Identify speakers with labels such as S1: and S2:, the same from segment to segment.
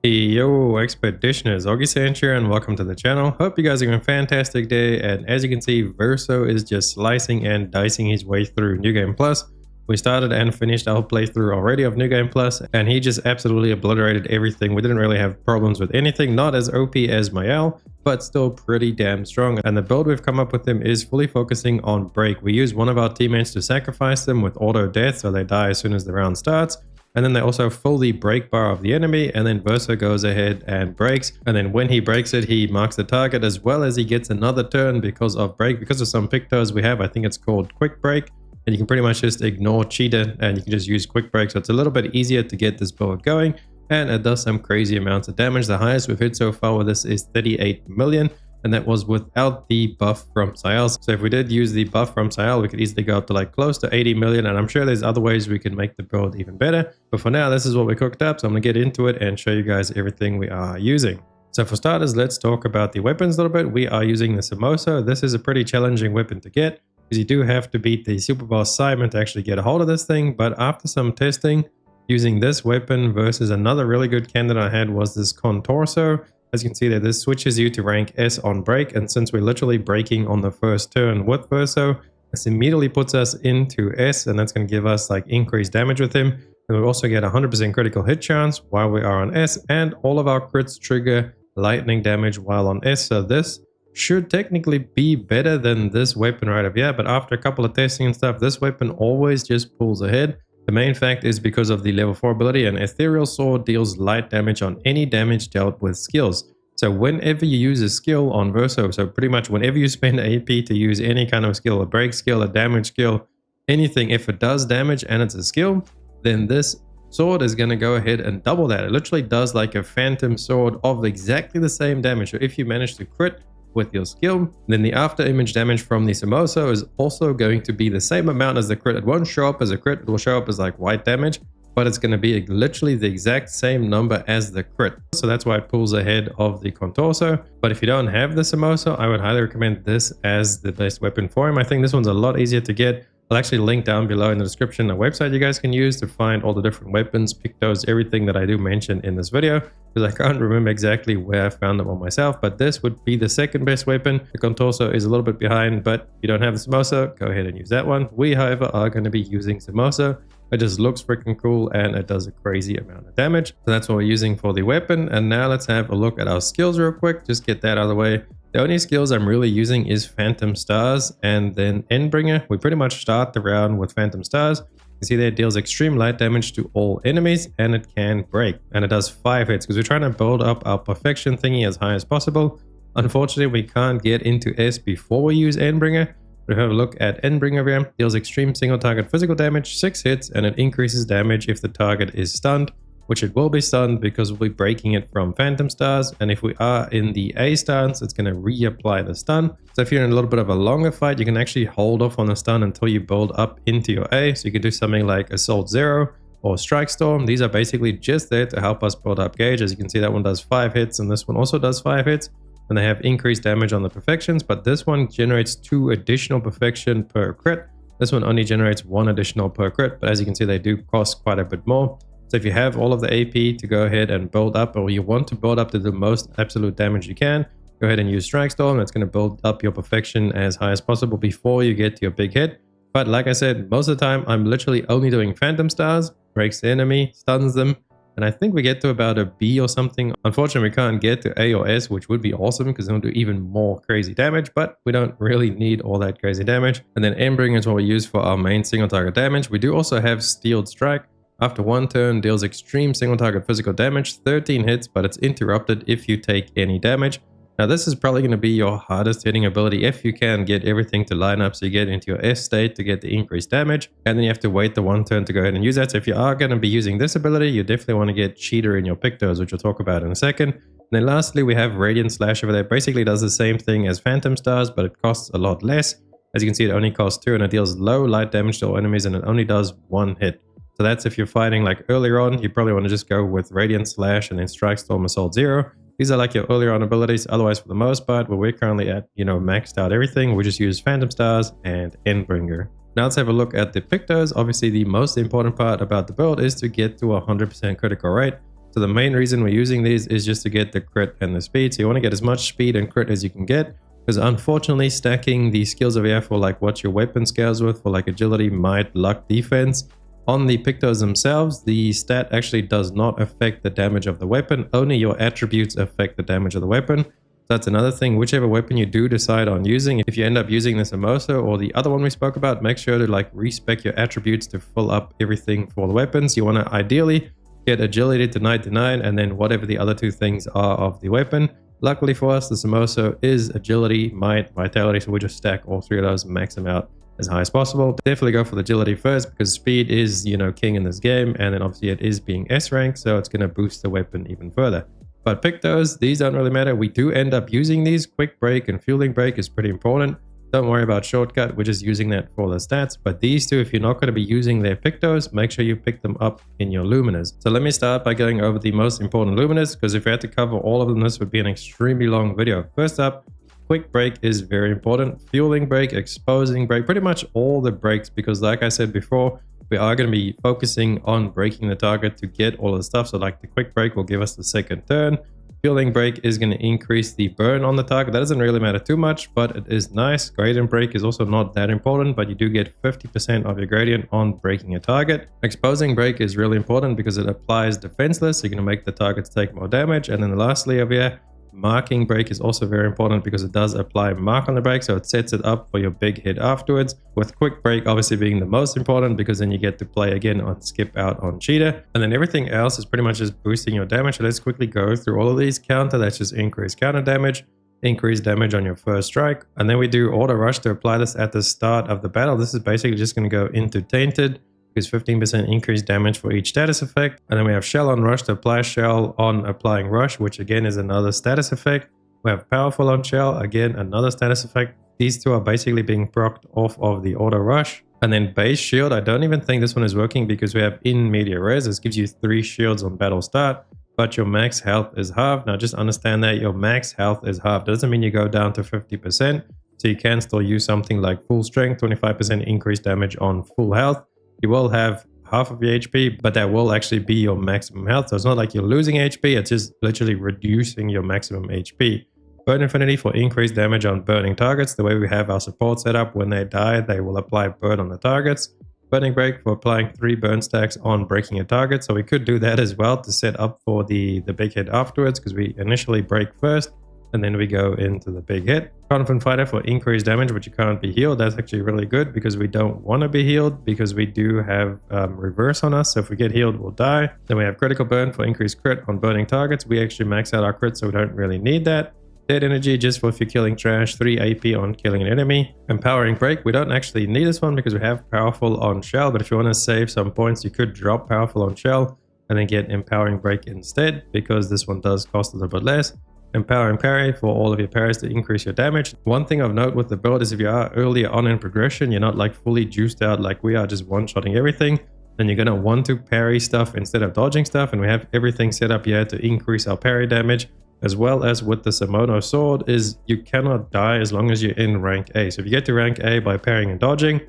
S1: Yo, Expeditioners, Augiesaint here, and welcome to the channel. Hope you guys are having a fantastic day, and as you can see, Verso is just slicing and dicing his way through New Game Plus. We started and finished our playthrough already of New Game Plus, and he just absolutely obliterated everything. We didn't really have problems with anything, not as OP as Mael, but still pretty damn strong. And the build we've come up with him is fully focusing on break. We use one of our teammates to sacrifice them with auto death, so they die as soon as the round starts. And then they also fill the break bar of the enemy, and then Verso goes ahead and breaks. And then when he breaks it, he marks the target, as well as he gets another turn because of break. Because of some Pictos we have, I think it's called quick break. And you can pretty much just ignore cheater and you can just use quick break. So it's a little bit easier to get this build going. And it does some crazy amounts of damage. The highest we've hit so far with this is 38 million. And that was without the buff from Sael. So if we did use the buff from Sael, we could easily go up to like close to 80 million. And I'm sure there's other ways we can make the build even better. But for now, this is what we cooked up. So I'm going to get into it and show you guys everything we are using. So for starters, let's talk about the weapons a little bit. We are using the Samosa. This is a pretty challenging weapon to get, because you do have to beat the Super Boss Simon to actually get a hold of this thing. But after some testing, using this weapon versus another really good candidate I had was this Contorso. As you can see there, this switches you to rank S on break, and since we're literally breaking on the first turn with Verso, this immediately puts us into S, and that's going to give us like increased damage with him. And we also get 100% critical hit chance while we are on S, and all of our crits trigger lightning damage while on S. So this should technically be better than this weapon right over here, but after a couple of testing and stuff, this weapon always just pulls ahead. The main fact is because of the level 4 ability, and Ethereal Sword deals light damage on any damage dealt with skills. So whenever you use a skill on Verso, so pretty much whenever you spend AP to use any kind of skill, a break skill, a damage skill, anything, if it does damage and it's a skill, then this sword is going to go ahead and double that. It literally does like a phantom sword of exactly the same damage. So if you manage to crit with your skill, then the after image damage from the Samosa is also going to be the same amount as the crit. It won't show up as a crit, it will show up as like white damage, but it's going to be literally the exact same number as the crit. So that's why it pulls ahead of the Contorso. But if you don't have the Samosa, I would highly recommend this as the best weapon for him. I think this one's a lot easier to get. I'll actually link down below in the description a website you guys can use to find all the different weapons, Pictos, everything that I do mention in this video, because I can't remember exactly where I found them on myself. But this would be the second best weapon. The Contorso is a little bit behind, but if you don't have the Samosa, go ahead and use that one. We, however, are going to be using Samosa. It just looks freaking cool and it does a crazy amount of damage. So that's what we're using for the weapon. And now let's have a look at our skills real quick. Just get that out of the way. The only skills I'm really using is Phantom Stars and then Endbringer. We pretty much start the round with Phantom Stars. You see there, it deals extreme light damage to all enemies and it can break. And it does 5 hits because we're trying to build up our perfection thingy as high as possible. Unfortunately, we can't get into S before we use Endbringer. But if we have a look at Endbringer here, deals extreme single target physical damage, 6 hits, and it increases damage if the target is stunned, which it will be stunned because we'll be breaking it from Phantom Stars. And if we are in the A stance, it's going to reapply the stun. So if you're in a little bit of a longer fight, you can actually hold off on the stun until you build up into your A. So you can do something like Assault Zero or Strike Storm. These are basically just there to help us build up gauge. As you can see, that one does 5 hits and this one also does 5 hits. And they have increased damage on the perfections, but this one generates 2 additional perfection per crit. This one only generates 1 additional per crit, but as you can see, they do cost quite a bit more. So if you have all of the AP to go ahead and build up, or you want to build up to the most absolute damage you can, go ahead and use Strike Storm. That's going to build up your perfection as high as possible before you get to your big hit. But like I said, most of the time, I'm literally only doing Phantom Stars, breaks the enemy, stuns them, and I think we get to about a B or something. Unfortunately, we can't get to A or S, which would be awesome because it'll do even more crazy damage, but we don't really need all that crazy damage. And then Endbringer is what we use for our main single target damage. We do also have Steeled Strike. After 1 turn, deals extreme single target physical damage, 13 hits, but it's interrupted if you take any damage. Now this is probably going to be your hardest hitting ability if you can get everything to line up so you get into your S state to get the increased damage, and then you have to wait the 1 turn to go ahead and use that. So if you are going to be using this ability, you definitely want to get Cheater in your Pictos, which we'll talk about in a second. And then lastly, we have Radiant Slash over there. Basically does the same thing as Phantom Stars, but it costs a lot less. As you can see, it only costs 2 and it deals low light damage to all enemies and it only does 1 hit. So that's if you're fighting like earlier on, you probably want to just go with Radiant Slash and then Strike Storm, Assault Zero. These are like your earlier on abilities. Otherwise, for the most part, where we're currently at, maxed out everything, we just use Phantom Stars and Endbringer. Now let's have a look at the Pictos. Obviously, the most important part about the build is to get to 100% critical rate. So the main reason we're using these is just to get the crit and the speed. So you want to get as much speed and crit as you can get, because unfortunately stacking the skills over here for like what your weapon scales with for like agility, might, luck, defense, on the Pictos themselves, the stat actually does not affect the damage of the weapon. Only your attributes affect the damage of the weapon. That's another thing. Whichever weapon you do decide on using, if you end up using this Emoso or the other one we spoke about, make sure to like respec your attributes to fill up everything for the weapons. You want to ideally get agility to 99 and then whatever the other two things are of the weapon. Luckily for us, the Emoso is agility, might, vitality, so we just stack all three of those and max them out as high as possible. Definitely go for the agility first, because speed is, you know, king in this game, and then obviously it is being S rank, so it's going to boost the weapon even further. But Pictos, these don't really matter. We do end up using these. Quick break and fueling break is pretty important. Don't worry about shortcut, we're just using that for the stats. But these two, if you're not going to be using their Pictos, make sure you pick them up in your Luminas. So let me start by going over the most important Luminas, because if we had to cover all of them, this would be an extremely long video. First up, quick break is very important. Fueling break, exposing break, pretty much all the breaks, because like I said before, we are going to be focusing on breaking the target to get all of the stuff. So like the quick break will give us the second turn. Fueling break is going to increase the burn on the target. That doesn't really matter too much, but it is nice. Gradient break is also not that important, but you do get 50% of your gradient on breaking a target. Exposing break is really important because it applies defenseless. So you're going to make the targets take more damage. And then lastly over here, marking break is also very important because it does apply mark on the break, so it sets it up for your big hit afterwards, with quick break obviously being the most important because then you get to play again on skip out on cheater, and then everything else is pretty much just boosting your damage. So let's quickly go through all of these. Counter, that's just increased counter damage, increased damage on your first strike, and then we do auto rush to apply this at the start of the battle. This is basically just going to go into tainted, because 15% increased damage for each status effect. And then we have Shell on Rush to apply Shell on applying Rush, which again is another status effect. We have Powerful on Shell, again another status effect. These two are basically being procced off of the auto rush. And then base shield, I don't even think this one is working because we have in media res. This gives you 3 shields on battle start, but your max health is halved. Now just understand that your max health is halved. Doesn't mean you go down to 50%. So you can still use something like full strength, 25% increased damage on full health. You will have half of your HP, but that will actually be your maximum health. So it's not like you're losing HP, it's just literally reducing your maximum HP. Burn Infinity for increased damage on burning targets. The way we have our support set up, when they die, they will apply burn on the targets. Burning Break for applying 3 burn stacks on breaking a target. So we could do that as well to set up for the big hit afterwards, because we initially break first and then we go into the big hit. Confident Fighter for increased damage, but you can't be healed. That's actually really good because we don't want to be healed, because we do have reverse on us. So if we get healed, we'll die. Then we have Critical Burn for increased crit on burning targets. We actually max out our crit, so we don't really need that. Dead Energy just for if you're killing trash, 3 AP on killing an enemy. Empowering Break, we don't actually need this one because we have Powerful on Shell, but if you want to save some points, you could drop Powerful on Shell and then get Empowering Break instead, because this one does cost a little bit less. Empowering Parry for all of your parries to increase your damage. One thing of note with the build is if you are earlier on in progression, you're not like fully juiced out like we are, just one-shotting everything, then you're going to want to parry stuff instead of dodging stuff, and we have everything set up here to increase our parry damage, as well as with the Samono sword is you cannot die as long as you're in rank A. So if you get to rank A by parrying and dodging,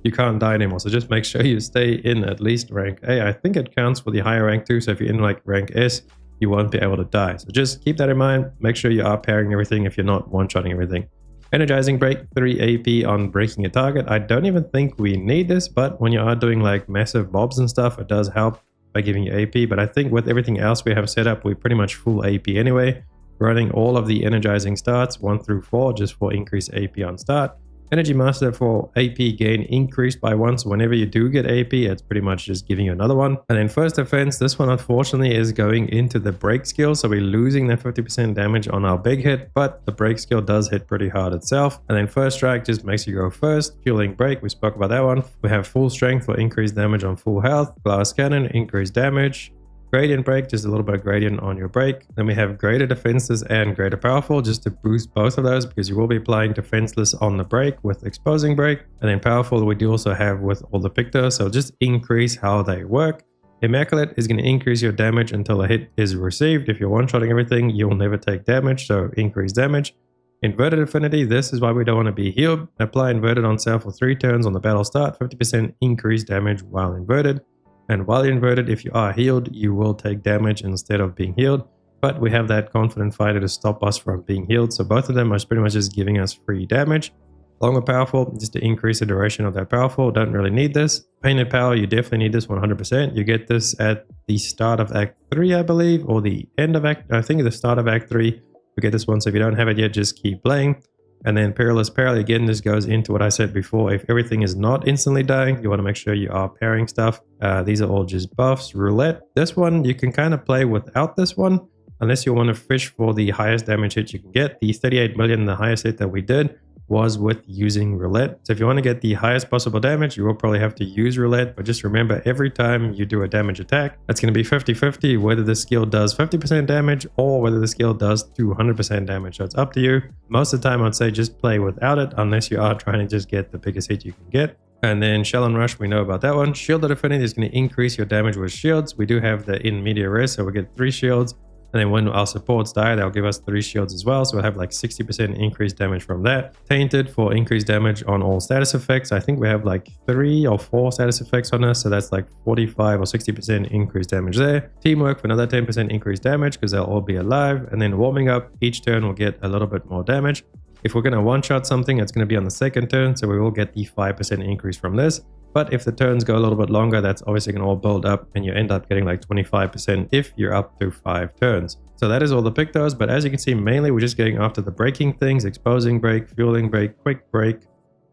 S1: you can't die anymore. So just make sure you stay in at least rank A. I think it counts for the higher rank too, so if you're in like rank S, you won't be able to die. So just keep that in mind. Make sure you are parrying everything if you're not one-shotting everything. Energizing Break, 3 AP on breaking a target. I don't even think we need this, but when you are doing like massive mobs and stuff, it does help by giving you AP. But I think with everything else we have set up, we're pretty much full AP anyway. Running all of the energizing starts 1 through 4 just for increased AP on start. Energy Master for AP gain increased by 1, so whenever you do get AP, it's pretty much just giving you another one. And then First Defense, this one unfortunately is going into the break skill, so we're losing that 50% damage on our big hit, but the break skill does hit pretty hard itself. And then First Strike just makes you go first. Fueling Break, we spoke about that one. We have Full Strength for increased damage on full health. Glass Cannon, increased damage. Gradient Break, just a little bit of gradient on your break. Then we have Greater Defenseless and Greater Powerful, just to boost both of those, because you will be applying Defenseless on the break with Exposing Break. And then Powerful we do also have with all the Pictos, so just increase how they work. Immaculate is going to increase your damage until a hit is received. If you're one-shotting everything, you'll never take damage, so increase damage. Inverted Affinity, this is why we don't want to be healed. Apply Inverted on self for 3 turns on the battle start, 50% increased damage while inverted. And while you're inverted, if you are healed, you will take damage instead of being healed. But we have that confident fighter to stop us from being healed. So both of them are pretty much just giving us free damage. Longer powerful, just to increase the duration of that powerful. Don't really need this. Painted power, you definitely need this 100%. You get this at the start of Act 3, I believe, or the end of Act, I think the start of Act 3. You get this one, so if you don't have it yet, just keep playing. And then Perilous Parry, again, this goes into what I said before. If everything is not instantly dying, you want to make sure you are parrying stuff. These are all just buffs. Roulette, this one, you can kind of play without this one, unless you want to fish for the highest damage hit you can get. The 38 million, the highest hit that we did, was with using roulette. So if you want to get the highest possible damage, you will probably have to use roulette. But just remember, every time you do a damage attack, that's going to be 50-50, whether the skill does 50% damage or whether the skill does 200% damage. So it's up to you. Most of the time, I'd say just play without it, unless you are trying to just get the biggest hit you can get. And then Shell and Rush, we know about that one. Shielded Affinity is going to increase your damage with shields. We do have the in media res, so we get 3 shields. And then when our supports die, they'll give us 3 shields as well. So we'll have like 60% increased damage from that. Tainted for increased damage on all status effects. I think we have like 3 or 4 status effects on us. So that's like 45 or 60% increased damage there. Teamwork for another 10% increased damage because they'll all be alive. And then warming up, each turn will get a little bit more damage. If we're going to one-shot something, it's going to be on the second turn. So we will get the 5% increase from this. But if the turns go a little bit longer, that's obviously going to all build up and you end up getting like 25% if you're up to 5 turns. So that is all the Pictos, but as you can see, mainly we're just going after the breaking things, exposing break, fueling break, quick break,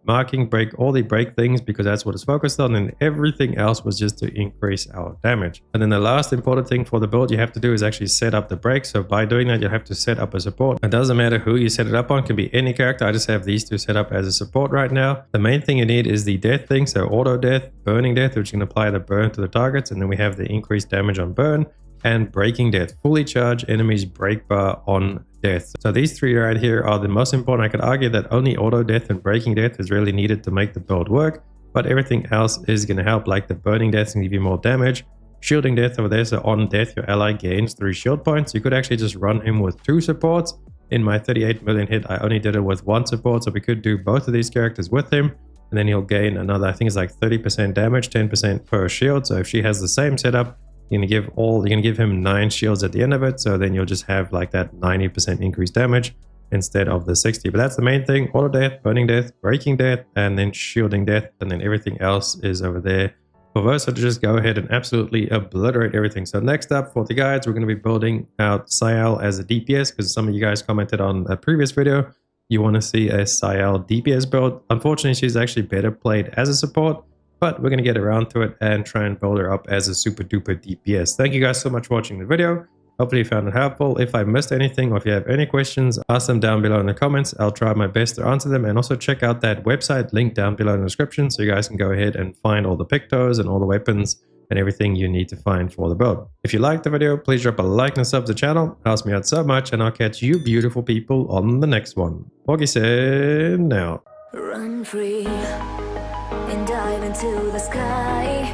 S1: marking break, all the break things, because that's what it's focused on, and everything else was just to increase our damage. And then the last important thing for the build you have to do is actually set up the break. So by doing that, you have to set up a support. It doesn't matter who you set it up on, it can be any character. I just have these two set up as a support right now. The main thing you need is the death thing, so auto death, burning death, which can apply the burn to the targets, and then we have the increased damage on burn, and breaking death, fully charge enemies break bar on death. So these 3 right here are the most important. I could argue that only auto death and breaking death is really needed to make the build work, but everything else is going to help, like the burning death can give you more damage. Shielding death over there, so on death your ally gains 3 shield points. You could actually just run him with 2 supports. In my 38 million hit, I only did it with 1 support, so we could do both of these characters with him, and then he'll gain another, I think it's like 30% damage, 10% per shield. So if she has the same setup, you're gonna give him 9 shields at the end of it, so then you'll just have like that 90% increased damage instead of the 60. But that's the main thing: auto death, burning death, breaking death, and then shielding death, and then everything else is over there for Verso to just go ahead and absolutely obliterate everything. So next up for the guides, we're going to be building out Sayal as a DPS, because some of you guys commented on a previous video you want to see a Sayal DPS build. Unfortunately, she's actually better played as a support, but we're going to get around to it and try and build her up as a super duper DPS. Thank you guys so much for watching the video. Hopefully you found it helpful. If I missed anything or if you have any questions, ask them down below in the comments. I'll try my best to answer them, and also check out that website link down below in the description so you guys can go ahead and find all the Pictos and all the weapons and everything you need to find for the build. If you liked the video, please drop a like and sub to the channel. It helps me out so much, and I'll catch you beautiful people on the next one. Augiesaint out.
S2: Run free and dive into the sky.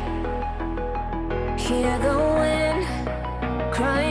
S2: Hear the wind crying.